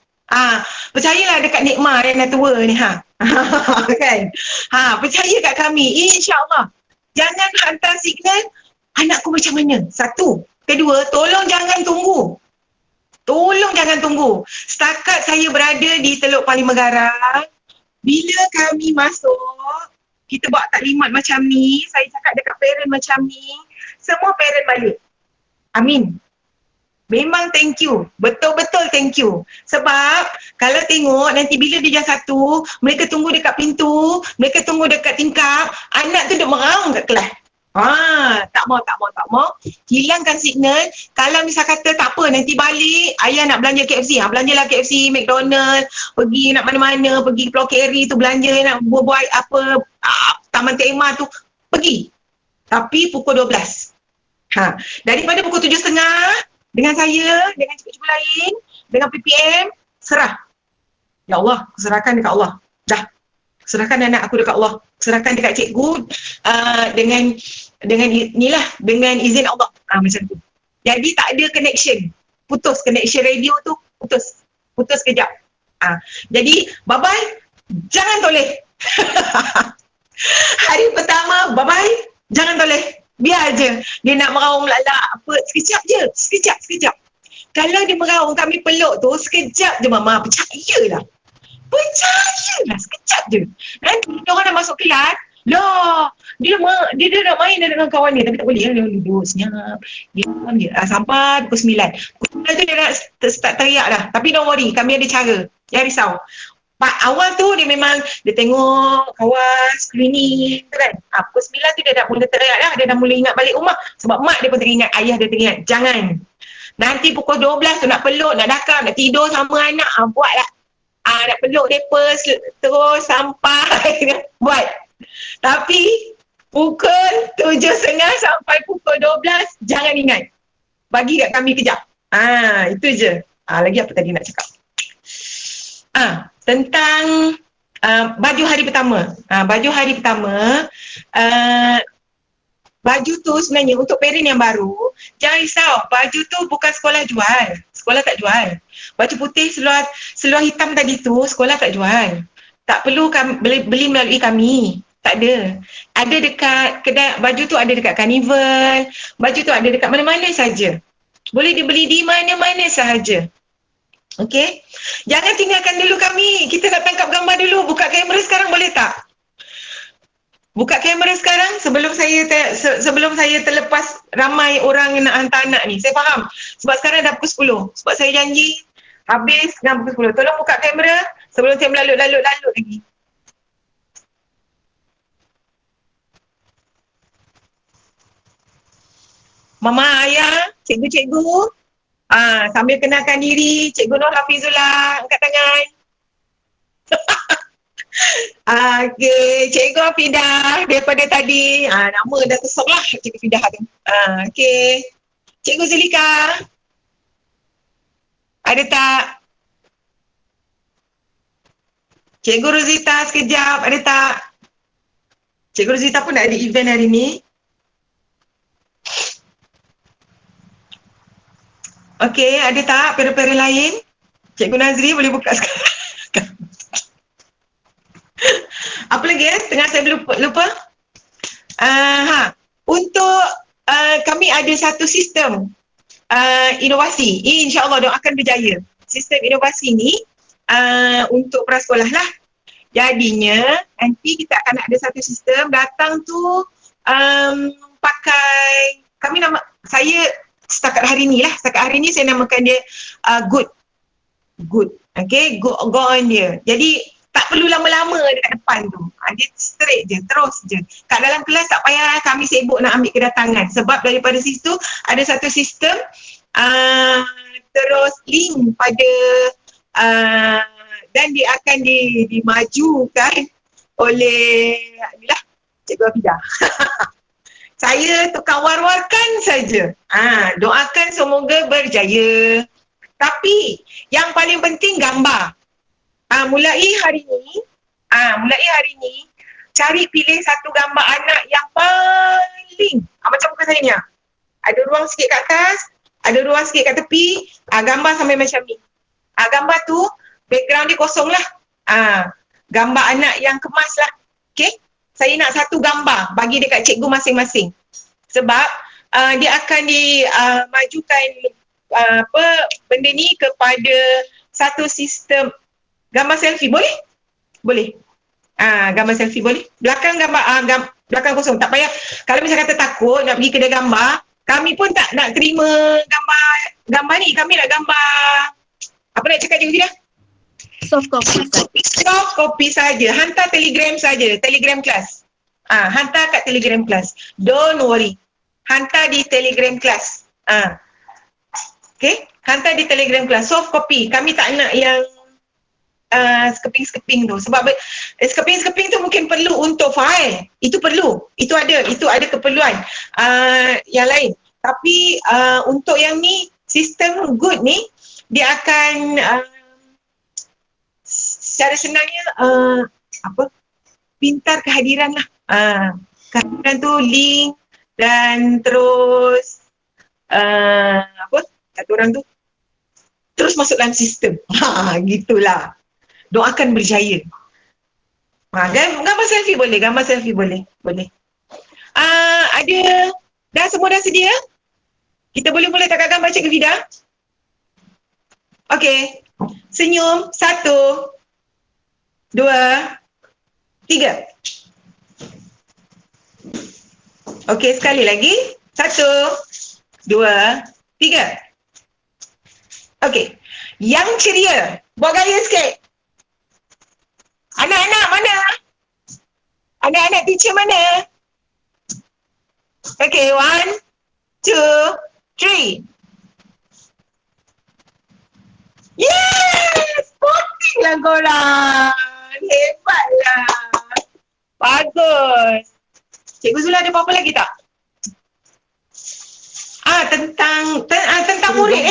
Percayalah dekat Nikmah yang dah tua ni, kan? Percaya kat kami, insya-Allah. Jangan hantar signal anakku macam mana. Satu. Kedua, tolong jangan tunggu. Setakat saya berada di Teluk Palimegara, bila kami masuk, kita buat taklimat macam ni, saya cakap dekat parent macam ni, semua parent balik. Amin. Memang thank you. Betul-betul thank you. Sebab kalau tengok nanti bila dia jam 1, mereka tunggu dekat pintu, mereka tunggu dekat tingkap, anak tu duduk meraung kat kelas. Tak mau. Hilangkan signal. Kalau misal kata tak apa, nanti balik, ayah nak belanja KFC. Belanjalah KFC, McDonald, pergi nak mana-mana, pergi Pulau Keri tu belanja, nak buat apa, Taman Tema tu, pergi. Tapi pukul 12. Daripada pukul 7.30, dengan saya, dengan cikgu-cikgu lain, dengan PPM, serah. Ya Allah, aku serahkan dekat Allah. Dah. Serahkan anak aku dekat Allah. Serahkan dekat cikgu dengan izin Allah. Macam tu. Jadi tak ada connection. Putus connection radio tu, putus kejap. Jadi bye-bye, jangan toleh. Hari pertama bye-bye, jangan toleh. Biar je dia nak meraung lala apa, sekejap je, sekejap. Kalau dia meraung kami peluk tu, sekejap je mama, percayalah, sekejap je. Nanti dia orang dah masuk kelas, dia nak main dengan kawan dia, tapi tak boleh, dia duduk senyap, diam je. Sampai pukul 9. Pukul 9 tu dia nak start teriak dah. Tapi don't worry, kami ada cara. Jangan risau. Awal tu dia memang, dia tengok kawan, screening tu kan. Pukul 9 tu dia dah mula teriak dah, dia dah mula ingat balik rumah. Sebab mak dia pun teringat, ayah dia teringat. Jangan. Nanti pukul 12 tu nak peluk, nak dakam, nak tidur sama anak, buatlah. Nak peluk mereka terus sampai buat. Tapi pukul 7.30 sampai pukul 12 jangan ingat. Bagi kat kami kejap. Itu je. Lagi apa tadi nak cakap? Tentang baju hari pertama. Baju hari pertama, baju tu sebenarnya untuk parent yang baru, jangan risau. Baju tu bukan sekolah jual. Sekolah tak jual. Baju putih seluar hitam tadi tu sekolah tak jual. Tak perlu beli melalui kami. Tak ada. Ada dekat kedai, baju tu ada dekat Carnival. Baju tu ada dekat mana-mana saja. Boleh dibeli di mana-mana sahaja. Okey. Jangan tinggalkan dulu kami. Kita nak tangkap gambar dulu. Buka kamera sekarang boleh tak? Buka kamera sekarang sebelum saya terlepas ramai orang yang nak hantar anak ni. Saya faham. Sebab sekarang dah pukul 10. Sebab saya janji habis dengan pukul 10. Tolong buka kamera sebelum saya melalut lagi. Mama, ayah, cikgu-cikgu. Sambil kenalkan diri, Cikgu Nur Hafizullah, angkat tangan. Okey, Cikgu Hafidah daripada tadi. Nama dah terserah lah Cikgu Hafidah tu. Okey. Cikgu Zulika. Ada tak? Cikgu Rosita sekejap, ada tak? Cikgu Rosita pun nak ada event hari ni. Okey, ada tak pera-pera lain? Cikgu Nazri boleh buka sekarang. Apa lagi tengah saya lupa? Untuk kami ada satu sistem inovasi. InsyaAllah doakan berjaya. Sistem inovasi ni untuk prasekolah lah. Jadinya nanti kita akan ada satu sistem datang tu pakai saya setakat hari ni saya namakan dia good. Okay, go on dia. Jadi tak perlu lama-lama dekat depan tu. Dia straight je, terus je. Kat dalam kelas tak payah kami sibuk nak ambil kedatangan. Sebab daripada situ ada satu sistem terus link pada dan dia akan dimajukan oleh inilah Cikgu Hafidah. Saya tukar war-warkan saja. Doakan semoga berjaya. Tapi yang paling penting gambar. Mulai hari ni cari pilih satu gambar anak yang paling macam muka saya ni ada ruang sikit kat atas, ada ruang sikit kat tepi, gambar sampai macam ni. Gambar tu background dia kosong lah. Gambar anak yang kemas lah. Okay, saya nak satu gambar bagi dekat cikgu masing-masing. Sebab dia akan dimajukan benda ni kepada satu sistem. Gambar selfie boleh? Boleh. Gambar selfie boleh. Belakang gambar belakang kosong. Tak payah. Kalau misalnya kata takut nak pergi kedai gambar, kami pun tak nak terima gambar ni. Kami nak gambar apa nak cakap Cikgu Fida? Soft copy. Soft copy saja. Hantar Telegram saja. Telegram kelas. Hantar kat Telegram kelas. Don't worry. Hantar di Telegram kelas. Okay. Hantar di Telegram kelas. Soft copy. Kami tak nak yang skeping tu. Sebab skeping tu mungkin perlu untuk file. Itu perlu. Itu ada keperluan yang lain. Tapi untuk yang ni, sistem good ni, dia akan secara senangnya pintar kehadiran lah. Kehadiran tu link dan terus kata orang tu terus masuk dalam sistem. Gitulah. Doakan berjaya. Gambar selfie boleh. Boleh. Ada semua dah sedia? Kita boleh mula tak gambar Cikgu Fida? Okey. Senyum. 1, 2, 3. Okey, sekali lagi. 1, 2, 3. Okey. Yang ceria. Buat gaya sikit. Anak-anak mana? Anak-anak teacher mana? Okey, 1, 2, 3. Yes! Sporting lah korang. Hebatlah. Bagus. Cikgu Zula ada apa-apa lagi tak? Tentang murid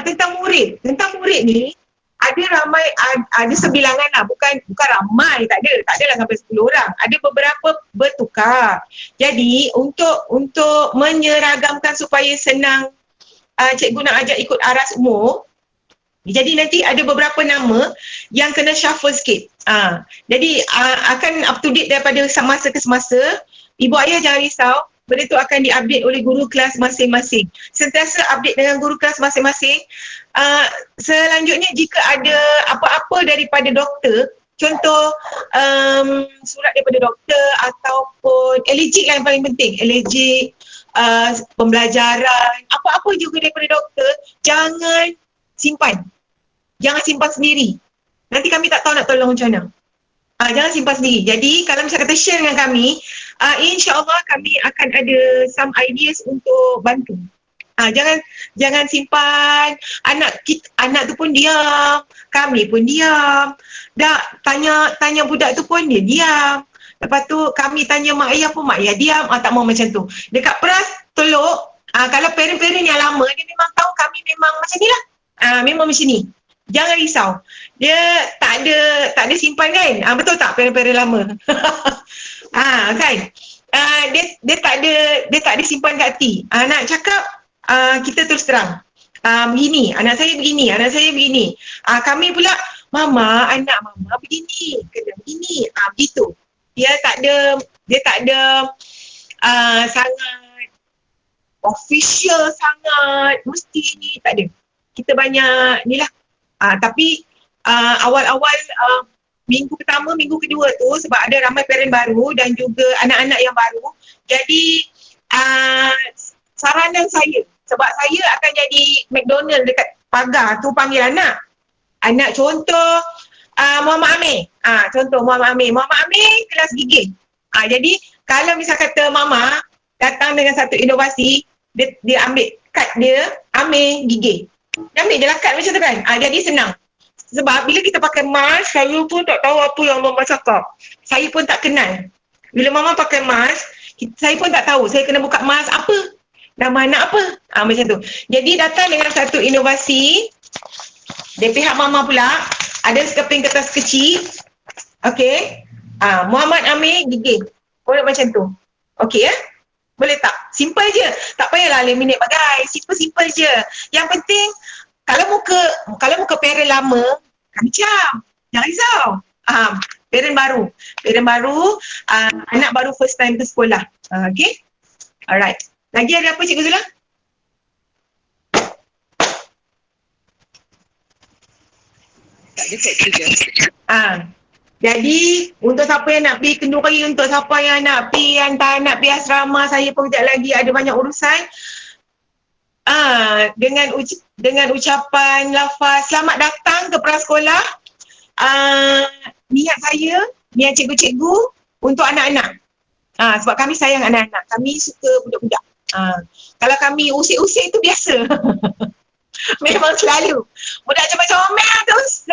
tentang murid. Tentang murid ni ada ramai, ada sebilangan lah, bukan ramai, tak adalah sampai 10 orang. Ada beberapa bertukar. Jadi untuk menyeragamkan supaya senang cikgu nak ajak ikut aras umur, jadi nanti ada beberapa nama yang kena shuffle sikit. Jadi akan up to date daripada masa ke semasa. Ibu ayah jangan risau. benda tu akan diupdate oleh guru kelas masing-masing. Sentiasa update dengan guru kelas masing-masing. Selanjutnya jika ada apa-apa daripada doktor, contoh surat daripada doktor ataupun allergic lah yang paling penting, allergic, pembelajaran, apa-apa juga daripada doktor, jangan simpan. Jangan simpan sendiri. Nanti kami tak tahu nak tolong macam mana. Jangan simpan sendiri. Jadi kalau misalnya kata share dengan kami, insya-Allah kami akan ada some ideas untuk bantu. Jangan simpan. Anak tu pun diam, kami pun diam. Dah tanya budak tu pun dia diam. Lepas tu kami tanya mak ayah pun mak ayah diam. Tak mau macam tu. Dekat Peras Teluk, kalau parent-parent yang lama dia memang tahu kami memang macam ni lah. Memang macam ni. Jangan risau. Dia tak ada simpan kan? Betul tak parent-parent lama? Kan? Dia tak ada simpan kat hati. Nak cakap kita terus terang. Begini, anak saya begini. Kami pula, mama, anak mama begini, kena begini. Begitu. Dia tak ada sangat official sangat, mesti ni, tak ada. Kita banyak ni lah. Tapi awal-awal minggu pertama, minggu kedua tu sebab ada ramai parent baru dan juga anak-anak yang baru. Jadi saranan saya, sebab saya akan jadi McDonald dekat pagar tu panggil anak. Anak contoh Muhammad Amir. Contoh Muhammad Amir kelas gigih. Jadi kalau misal kata mama datang dengan satu inovasi, dia ambil kad dia, Amir gigih. Dia ambil je lah kad macam tu kan. Jadi senang. Sebab bila kita pakai mask, saya pun tak tahu apa yang mama cakap. Saya pun tak kenal. Bila mama pakai mask, saya pun tak tahu. Saya kena buka mask apa? Nama anak apa? Macam tu. Jadi datang dengan satu inovasi. Dari pihak mama pula, ada sekeping kertas kecil. Okey. Muhammad Amir gigih. Boleh macam tu. Okey ya? Boleh tak? Simple je. Tak payahlah laminate bagai. Simple je. Yang penting, kalau muka parent lama, kami ciam. Jangan risau. Parent baru, anak baru first time ke sekolah. Okay? Alright. Lagi ada apa Cikgu Zula? Tak ada faktor je. Jadi untuk siapa yang nak pergi kenduri, untuk siapa yang nak pergi, yang tak nak pergi asrama, saya pun kejap lagi ada banyak urusan. Dengan ucapan lafaz selamat datang ke prasekolah, niat saya, niat cikgu-cikgu untuk anak-anak. Sebab kami sayang anak-anak, kami suka budak-budak. Kalau kami usik-usik itu biasa. Memang selalu. Budak macam comel terus.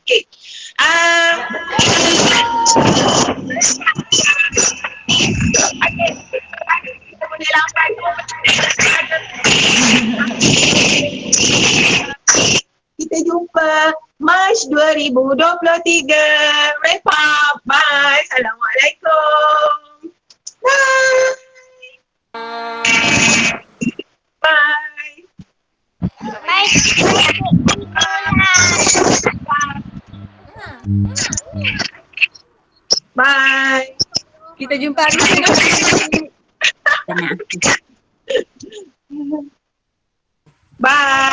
Okay. Kita boleh lambat. Kita jumpa March 2023. Wrap up. Bye. Assalamualaikum. Bye. Bye. Bye. Kita jumpa hari Senin. Bye.